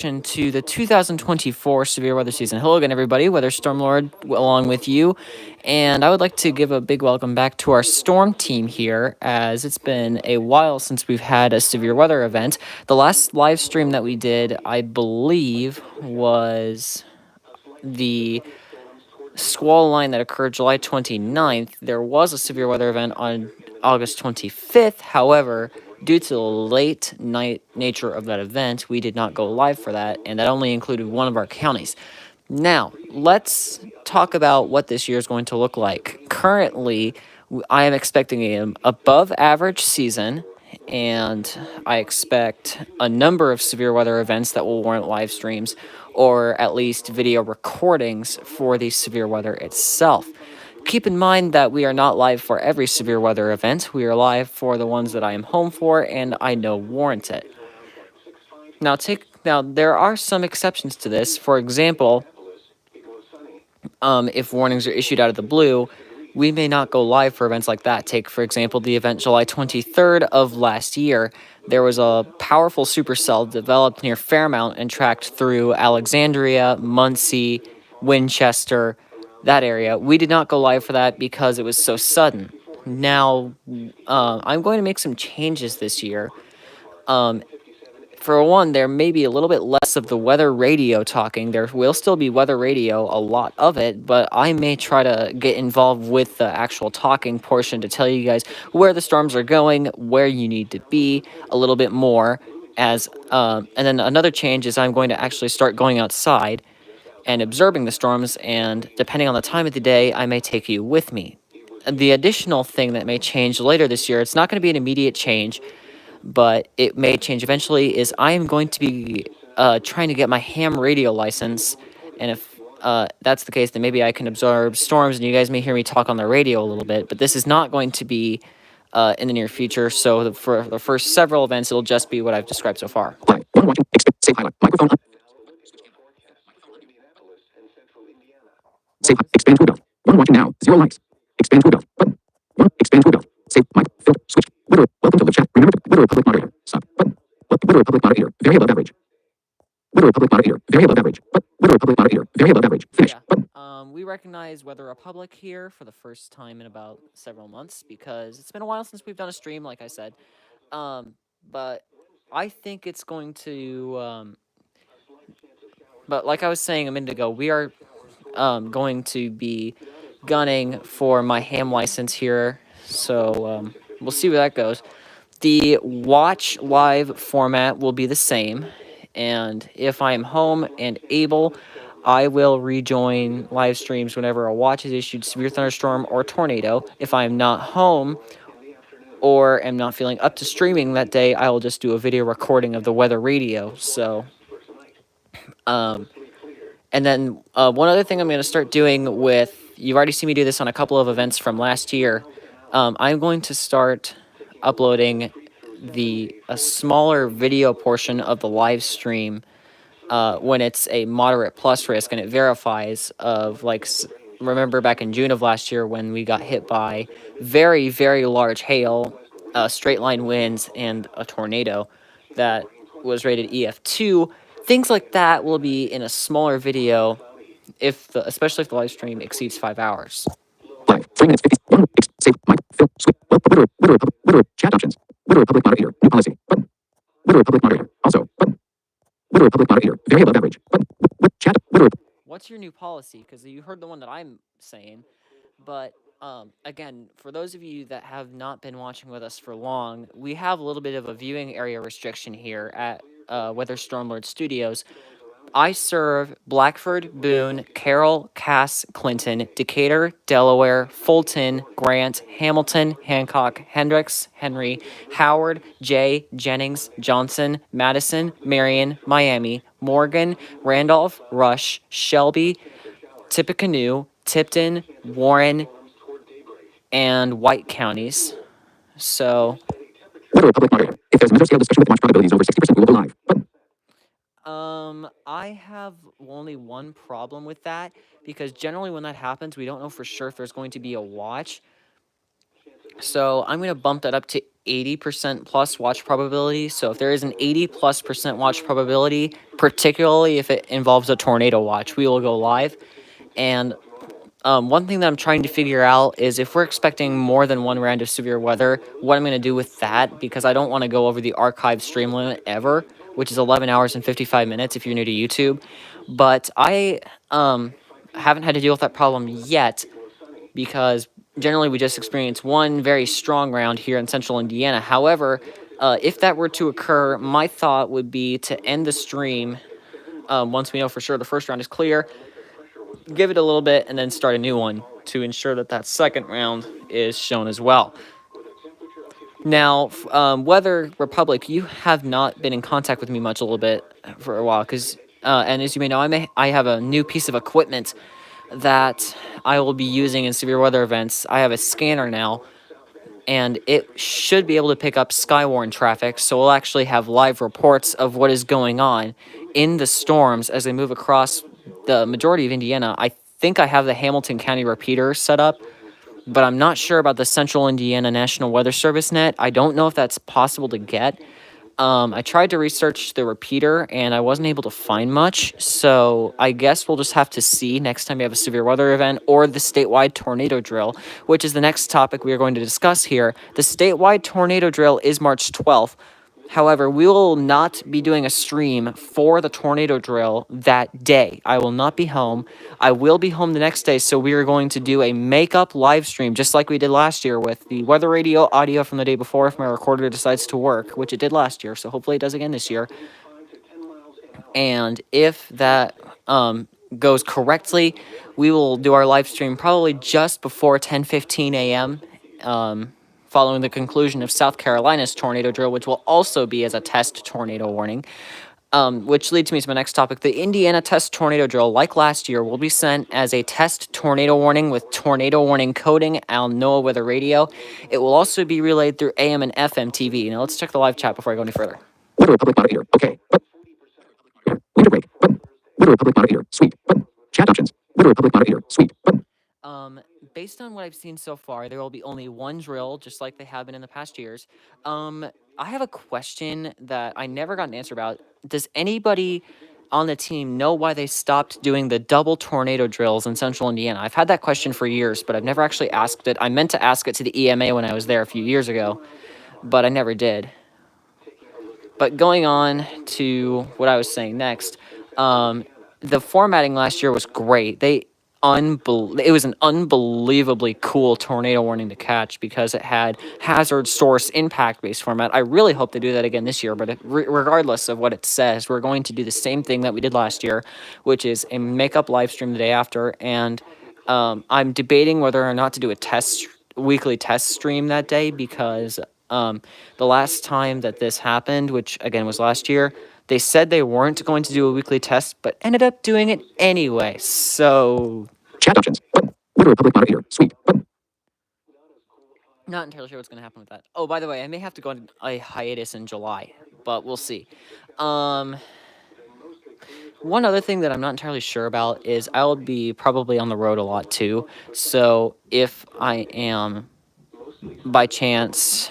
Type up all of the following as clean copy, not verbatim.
To the 2024 severe weather season. Hello again, everybody. Weather Stormlord along with you. And I would like to give a big welcome back to our storm team here, as it's been a while since we've had a severe weather event. The last live stream that we did, I believe, was the squall line that occurred July 29th. There was a severe weather event on August 25th. However, due to the late night nature of that event, we did not go live for that, and that only included one of our counties. Now, let's talk about what this year is going to look like. Currently, I am expecting an above average season, and I expect a number of severe weather events that will warrant live streams or at least video recordings for the severe weather itself. Keep in mind that we are not live for every severe weather event. We are live for the ones that I am home for and I know warrant it. Now there are some exceptions to this. For example, if warnings are issued out of the blue, we may not go live for events like that. Take, for example, the event July 23rd of last year. There was a powerful supercell developed near Fairmount and tracked through Alexandria, Muncie, Winchester, that area. We did not go live for that because it was so sudden. Now, I'm going to make some changes this year. For one, there may be a little bit less of the weather radio talking. There will still be weather radio, a lot of it, but I may try to get involved with the actual talking portion to tell you guys where the storms are going, where you need to be, a little bit more. And then another change is I'm going to actually start going outside and observing the storms, and depending on the time of the day, I may take you with me. The additional thing that may change later this year, it's not going to be an immediate change, but it may change eventually, is I am going to be trying to get my ham radio license, and if that's the case, then maybe I can observe storms, and you guys may hear me talk on the radio a little bit, but this is not going to be in the near future, so for the first several events, it'll just be what I've described so far. Play. One watching. Save highlight. Microphone on. Save. Expand to adult. One watching now. 0 likes. Expand to adult. Button. One. Expand to adult. Save. Mic. Filter. Switch. Widower. Welcome to live chat. Remember to Widower public moderator. Stop. Button. Widower public moderator. Very above average. Widower public moderator. Very above average. But Widower public moderator. Very above average. Finish. Yeah. Button. We recognize Weather Republic here for the first time in about several months because it's been a while since we've done a stream, like I said. But I think it's going to. But like I was saying a minute ago, we are going to be gunning for my ham license here, so we'll see where that goes. The watch live format will be the same, and if I am home and able, I will rejoin live streams whenever a watch is issued severe thunderstorm or tornado. If I am not home or am not feeling up to streaming that day, I will just do a video recording of the weather radio. So, and then one other thing I'm going to start doing with, you've already seen me do this on a couple of events from last year. I'm going to start uploading a smaller video portion of the live stream when it's a moderate plus risk and it verifies of like, remember back in June of last year when we got hit by very, very large hail, straight line winds, and a tornado that was rated EF2. Things like that will be in a smaller video, especially if the live stream exceeds 5 hours. Live. 3 minutes 50. One. Save. Mic. Filter. Switch. Widower. Chat options. Widower public moderator. New policy. Button. Widower public moderator. Also. Button. Widower public moderator. Very above average. Button. Chat. Widower. What's your new policy? Because you heard the one that I'm saying, but again, for those of you that have not been watching with us for long, we have a little bit of a viewing area restriction here at Weather Stormlord Studios. I serve Blackford, Boone, Carroll, Cass, Clinton, Decatur, Delaware, Fulton, Grant, Hamilton, Hancock, Hendricks, Henry, Howard, Jay, Jennings, Johnson, Madison, Marion, Miami, Morgan, Randolph, Rush, Shelby, Tippecanoe, Tipton, Warren, and White counties. So, Widower public moderator. If there's a mesoscale discussion with watch probabilities over 60%, we will go live. Button. I have only one problem with that, because generally when that happens, we don't know for sure if there's going to be a watch. So I'm going to bump that up to 80% plus watch probability. So if there is an 80+% watch probability, particularly if it involves a tornado watch, we will go live. And one thing that I'm trying to figure out is if we're expecting more than one round of severe weather, what I'm going to do with that, because I don't want to go over the archive stream limit ever, which is 11 hours and 55 minutes if you're new to YouTube. But I haven't had to deal with that problem yet, because generally we just experience one very strong round here in central Indiana. However, if that were to occur, my thought would be to end the stream once we know for sure the first round is clear, give it a little bit, and then start a new one to ensure that that second round is shown as well. Now, Weather Republic, you have not been in contact with me much a little bit for a while, because, and as you may know, I have a new piece of equipment that I will be using in severe weather events. I have a scanner now, and it should be able to pick up Skywarn traffic, so we'll actually have live reports of what is going on in the storms as they move across the majority of Indiana. I think I have the Hamilton County repeater set up, but I'm not sure about the Central Indiana National Weather Service net. I don't know if that's possible to get. I tried to research the repeater, and I wasn't able to find much, so I guess we'll just have to see next time we have a severe weather event or the statewide tornado drill, which is the next topic we are going to discuss here. The statewide tornado drill is March 12th. However, we will not be doing a stream for the tornado drill that day. I will not be home. I will be home the next day, so we are going to do a makeup live stream, just like we did last year with the weather radio audio from the day before if my recorder decides to work, which it did last year, so hopefully it does again this year. And if that goes correctly, we will do our live stream probably just before 10:15 a.m. Following the conclusion of South Carolina's tornado drill, which will also be as a test tornado warning. Which leads me to my next topic. The Indiana test tornado drill, like last year, will be sent as a test tornado warning with tornado warning coding on NOAA Weather Radio. It will also be relayed through AM and FM TV. Now let's check the live chat before I go any further. Weather Republic moderator. Okay. Button. Winter break. Button. Weather Republic moderator. Sweep. Button. Chat options. Weather Republic moderator. Sweep. Button. Based on what I've seen so far, there will be only one drill, just like they have been in the past years. I have a question that I never got an answer about. Does anybody on the team know why they stopped doing the double tornado drills in central Indiana? I've had that question for years, but I've never actually asked it. I meant to ask it to the EMA when I was there a few years ago, but I never did. But going on to what I was saying next, the formatting last year was great. It was an unbelievably cool tornado warning to catch because it had hazard source impact based format. I really hope they do that again this year, but regardless of what it says, we're going to do the same thing that we did last year, which is a makeup live stream the day after. And I'm debating whether or not to do a weekly test stream that day, because the last time that this happened, which again was last year, they said they weren't going to do a weekly test, but ended up doing it anyway. So Chat options. Button. Weather Republic moderator. Sweep. Button. not entirely sure what's going to happen with that. Oh, by the way, I may have to go on a hiatus in July, but we'll see. One other thing that I'm not entirely sure about is I'll be probably on the road a lot too. So if I am by chance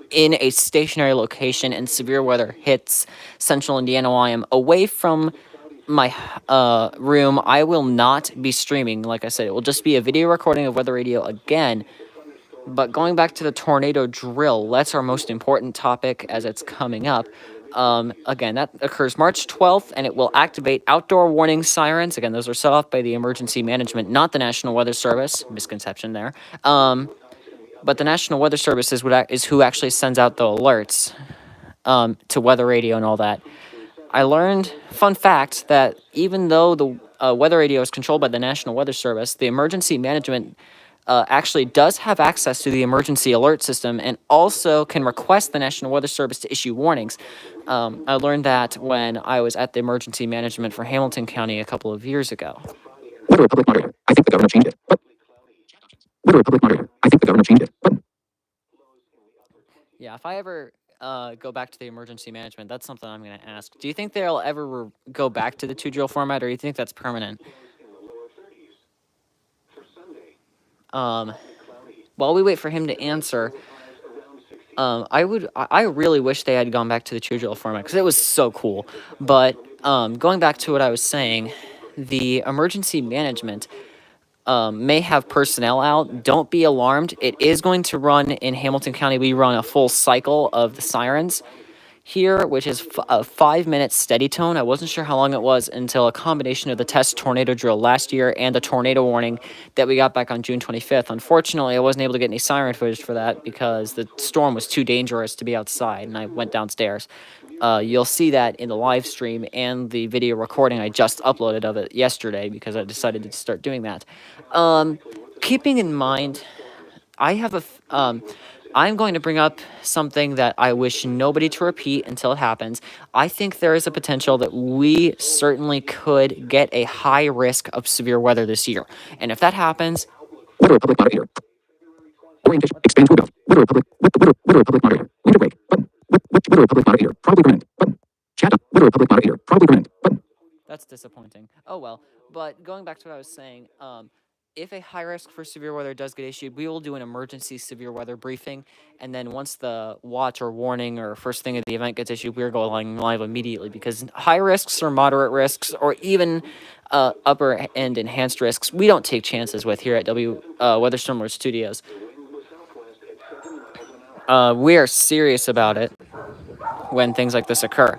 in a stationary location and severe weather hits central Indiana while I am away from my room, I will not be streaming. Like I said, it will just be a video recording of weather radio again. But going back to the tornado drill, that's our most important topic as it's coming up. Again, that occurs March 12th, and it will activate outdoor warning sirens. Again, those are set off by the emergency management, not the National Weather Service. Misconception there. But the National Weather Service is who actually sends out the alerts to weather radio and all that. I learned, fun fact, that even though the weather radio is controlled by the National Weather Service, the emergency management actually does have access to the emergency alert system and also can request the National Weather Service to issue warnings. I learned that when I was at the emergency management for Hamilton County a couple of years ago. Weather Republic moderator. I think the government changed it. Button. Weather Republic moderator. I think the government changed it. Button. Yeah, if I ever go back to the emergency management, that's something I'm going to ask. Do you think they'll ever go back to the 2-drill format, or do you think that's permanent? while we wait for him to answer, I really wish they had gone back to the true drill format because it was so cool. But going back to what I was saying, the emergency management may have personnel out. Don't be alarmed. It is going to run in Hamilton County. We run a full cycle of the sirens here, which is a 5-minute steady tone. I wasn't sure how long it was until a combination of the test tornado drill last year and the tornado warning that we got back on June 25th. Unfortunately, I wasn't able to get any siren footage for that because the storm was too dangerous to be outside, and I went downstairs. You'll see that in the live stream and the video recording I just uploaded of it yesterday because I decided to start doing that. Keeping in mind, I'm going to bring up something that I wish nobody to repeat until it happens. I think there is a potential that we certainly could get a high risk of severe weather this year. And if that happens, Weather Republic moderator. Orientation. Expand to above. Weather Republic. Weather Republic moderator. Winter break. Button. Weather Republic moderator. Probably permanent. Button. Chat up. Weather Republic moderator. Probably permanent. Button. that's disappointing. Oh well. But going back to what I was saying, if a high risk for severe weather does get issued, we will do an emergency severe weather briefing. And then once the watch or warning or first thing of the event gets issued, we're going live immediately because high risks or moderate risks or even upper end enhanced risks, we don't take chances with here at Weather Storm Alert Studios. We are serious about it when things like this occur.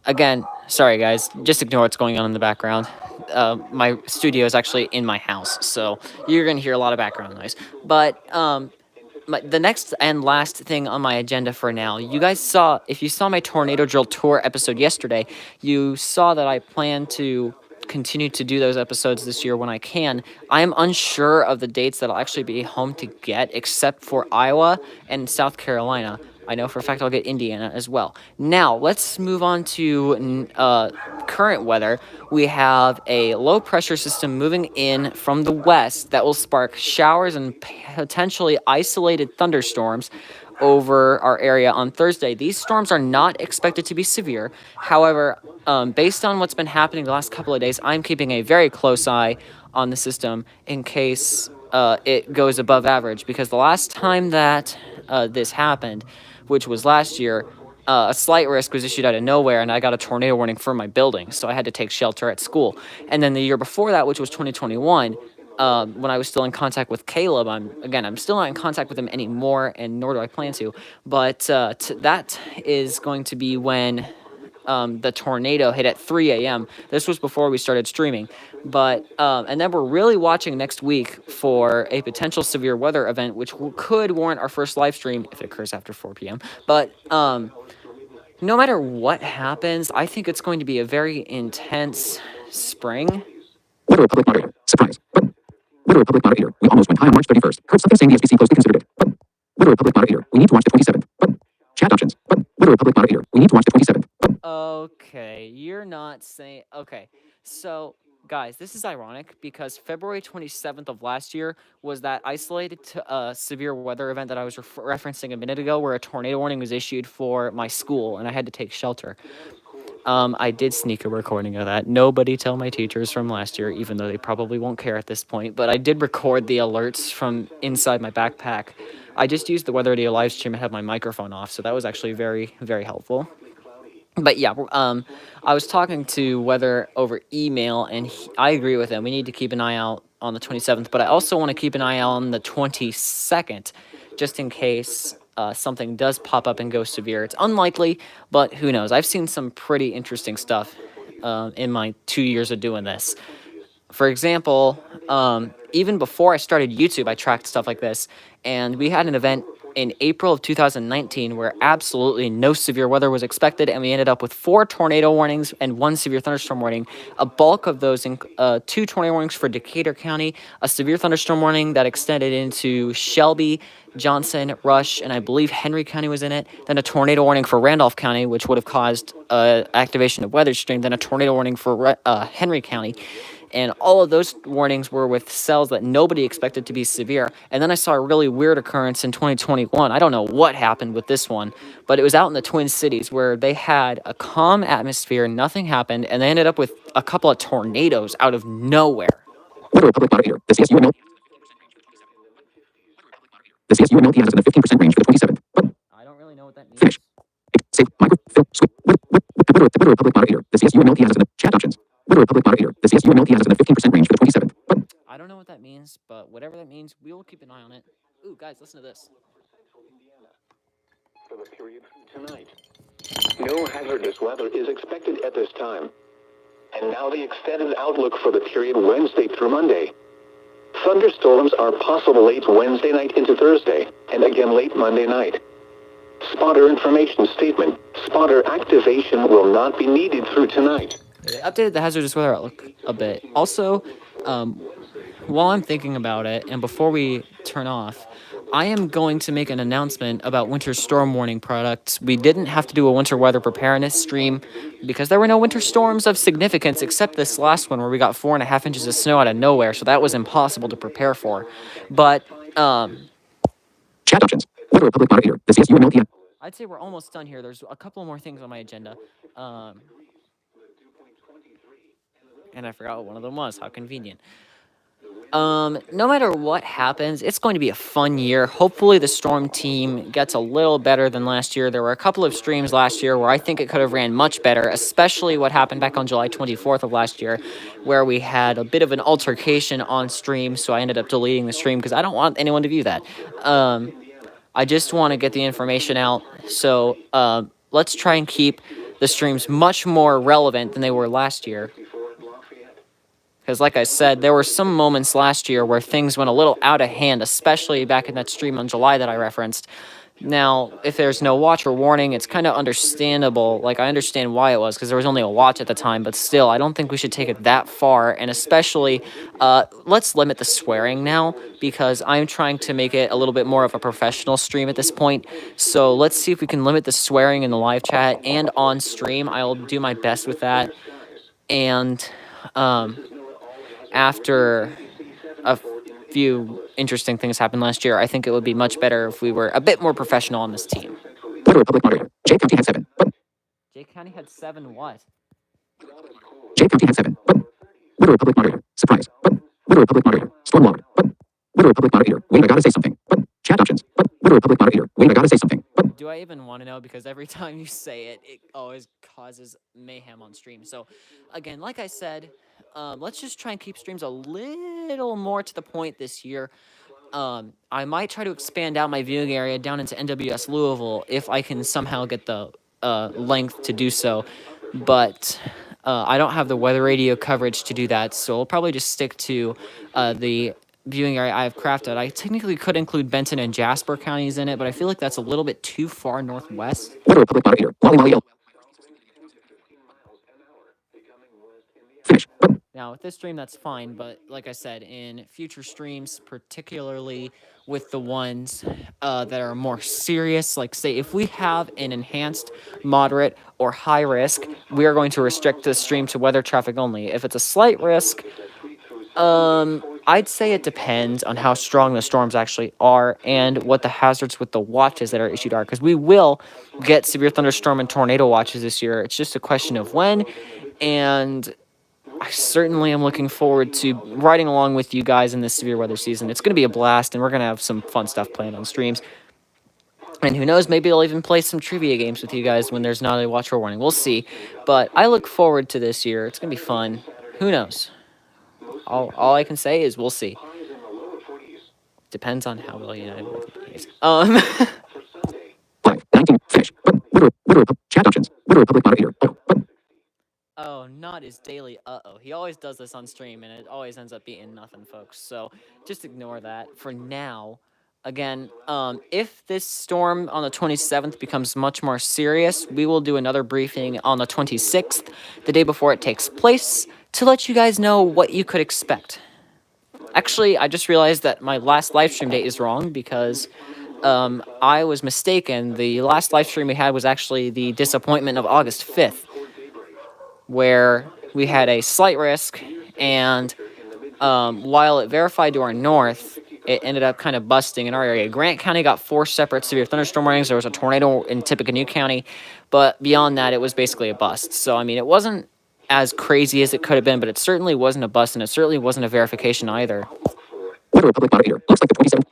Again, sorry guys, just ignore what's going on in the background. My studio is actually in my house, so you're going to hear a lot of background noise. But the next and last thing on my agenda for now, you guys saw, if you saw my Tornado Drill Tour episode yesterday, you saw that I plan to continue to do those episodes this year when I can. I am unsure of the dates that I'll actually be home to get, except for Iowa and South Carolina. I know for a fact I'll get Indiana as well. Now, let's move on to current weather. We have a low pressure system moving in from the west that will spark showers and potentially isolated thunderstorms over our area on Thursday. These storms are not expected to be severe. However, based on what's been happening the last couple of days, I'm keeping a very close eye on the system in case it goes above average, because the last time that this happened, which was last year, a slight risk was issued out of nowhere, and I got a tornado warning for my building, so I had to take shelter at school. And then the year before that, which was 2021, when I was still in contact with Caleb, I'm still not in contact with him anymore, and nor do I plan to, but that is going to be when the tornado hit at 3 a.m. This was before we started streaming. But, and then we're really watching next week for a potential severe weather event, which could warrant our first live stream if it occurs after 4 p.m. But, no matter what happens, I think it's going to be a very intense spring. Weather Republic moderator. Surprise. Button. Weather Republic moderator. We almost went high on March 31st. Heard something saying the SBC closely considered it. Button. Weather Republic moderator. We need to watch the 27th. Button. Chat options. Button. Weather Republic moderator. We need to watch the 27th. Button. Okay, you're not saying... Okay, so, guys, this is ironic because February 27th of last year was that isolated severe weather event that I was referencing a minute ago where a tornado warning was issued for my school and I had to take shelter. I did sneak a recording of that. Nobody tell my teachers from last year, even though they probably won't care at this point, but I did record the alerts from inside my backpack. I just used the Weather Radio live stream and had my microphone off, so that was actually very, very helpful. But yeah, I was talking to Weather over email, and I agree with him. We need to keep an eye out on the 27th, but I also want to keep an eye out on the 22nd, just in case something does pop up and go severe. It's unlikely, but who knows? I've seen some pretty interesting stuff in my 2 years of doing this. For example, even before I started YouTube, I tracked stuff like this, and we had an event in April of 2019 where absolutely no severe weather was expected, and we ended up with 4 tornado warnings and 1 severe thunderstorm warning. A bulk of those, 2 tornado warnings for Decatur County, a severe thunderstorm warning that extended into Shelby, Johnson, Rush, and I believe Henry County was in it. Then a tornado warning for Randolph County, which would have caused activation of WeatherStream. Then a tornado warning for Henry County. And all of those warnings were with cells that nobody expected to be severe. And then I saw a really weird occurrence in 2021. I don't know what happened with this one, but it was out in the Twin Cities where they had a calm atmosphere, nothing happened, and they ended up with a couple of tornadoes out of nowhere. Weather Republic moderator. The CSUML. The CSU MLP has us in the 15% range for the 27th. Button. I don't really know what that means. Finish. Save. Micro. Fill. Switch. Twitter Republic moderator. The CSU MLP has us in the chat options. Twitter Republic moderator. The CSU MLP has us in the 15% range for the 27th. Button. I don't know what that means, but whatever that means, we will keep an eye on it. Ooh, guys, listen to this. For the period tonight. No hazardous weather is expected at this time. And now the extended outlook for the period Wednesday through Monday. Thunderstorms are possible late Wednesday night into Thursday, and again late Monday night. Spotter information statement. Spotter activation will not be needed through tonight. They updated the hazardous weather outlook a bit. Also, while I'm thinking about it, and before we turn off, I am going to make an announcement about winter storm warning products. We didn't have to do a winter weather preparedness stream because there were no winter storms of significance except this last one where we got 4.5 inches of snow out of nowhere, so that was impossible to prepare for. But, Chat options. Twitter Republic moderator. The CSU MLP. I'd say we're almost done here. There's a couple more things on my agenda. And I forgot what one of them was. How convenient. No matter what happens, it's going to be a fun year. Hopefully the Storm team gets a little better than last year. There were a couple of streams last year where I think it could have ran much better, especially what happened back on July 24th of last year, where we had a bit of an altercation on stream, so I ended up deleting the stream because I don't want anyone to view that. I just want to get the information out, so let's try and keep the streams much more relevant than they were last year. Because like I said, there were some moments last year where things went a little out of hand, especially back in that stream on July that I referenced. Now, if there's no watch or warning, it's kind of understandable. Like, I understand why it was, because there was only a watch at the time. But still, I don't think we should take it that far. And especially, let's limit the swearing now, because I'm trying to make it a little bit more of a professional stream at this point. So let's see if we can limit the swearing in the live chat and on stream. I'll do my best with that. And, after a few interesting things happened last year, I think it would be much better if we were a bit more professional on this team. Twitter Republic moderator. J County had 7. Button. J County had 7 what? J County had 7. Button. Twitter Republic moderator. Surprise. Button. Twitter Republic moderator. Stormlord. Button. Twitter Republic moderator. Wait, I gotta say something. Button. Chat options. Button. Twitter Republic moderator. Wait, I gotta say something. Button. Do I even want to know? Because every time you say it, it always causes mayhem on stream. So, again, like I said, let's just try and keep streams a little more to the point this year. I might try to expand out my viewing area down into NWS Louisville if I can somehow get the length to do so. But I don't have the weather radio coverage to do that, so I'll probably just stick to the viewing area I have crafted. I technically could include Benton and Jasper counties in it, but I feel like that's a little bit too far northwest. Twitter Republic moderator. Wally. Finish. Button. Now, with this stream, that's fine, but like I said, in future streams, particularly with the ones that are more serious, like say if we have an enhanced, moderate, or high risk, we are going to restrict the stream to weather traffic only. If it's a slight risk, I'd say it depends on how strong the storms actually are and what the hazards with the watches that are issued are, because we will get severe thunderstorm and tornado watches this year. It's just a question of when, and I certainly am looking forward to riding along with you guys in this severe weather season. It's going to be a blast, and we're going to have some fun stuff planned on streams. And who knows, maybe I'll even play some trivia games with you guys when there's not a watch or warning. We'll see. But I look forward to this year. It's going to be fun. Who knows? All I can say is we'll see. Depends on how well United Weather behaves. 5. 19. Finish. Button. Twitter chat options. Twitter Republic moderator. Button. Oh, not his daily uh-oh. He always does this on stream, and it always ends up being nothing, folks. So just ignore that for now. Again, if this storm on the 27th becomes much more serious, we will do another briefing on the 26th, the day before it takes place, to let you guys know what you could expect. Actually, I just realized that my last live stream date is wrong because I was mistaken. The last live stream we had was actually the disappointment of August 5th, where we had a slight risk, and while it verified to our north, it ended up kind of busting in our area. Grant County got 4 separate severe thunderstorm warnings. There was a tornado in Tippecanoe County, but beyond that, it was basically a bust. So, I mean, it wasn't as crazy as it could have been, but it certainly wasn't a bust, and it certainly wasn't a verification either. Twitter Republic moderator. Looks like the 27th.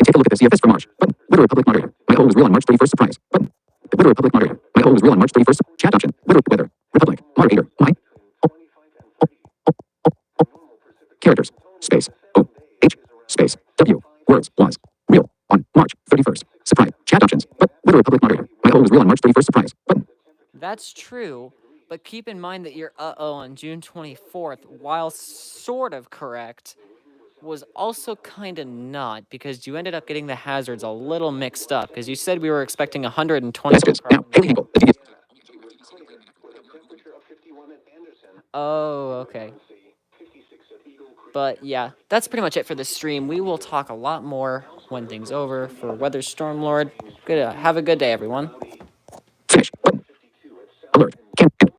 can take a look at the CFS for March. Button. Weather Republic moderator. My always rule on March 31st surprise. Button. The Weather Republic moderator. My always rule on March 31st. Chat option. Weather Republic moderator. My characters. Space. O. H. Space. W. Words. Was. Real. On March 31st. Surprise. Chat options. But Weather Republic moderator. My always rule on March 31st. Surprise. Button. That's true, but keep in mind that your uh-oh on June 24th, while sort of correct, was also kind of not, because you ended up getting the hazards a little mixed up, because you said we were expecting 120. Messages. Now. Haley Hinkle. The DD. Oh, okay. But yeah, that's pretty much it for this stream. We will talk a lot more when things over. For Weather Stormlord, have a good day, everyone.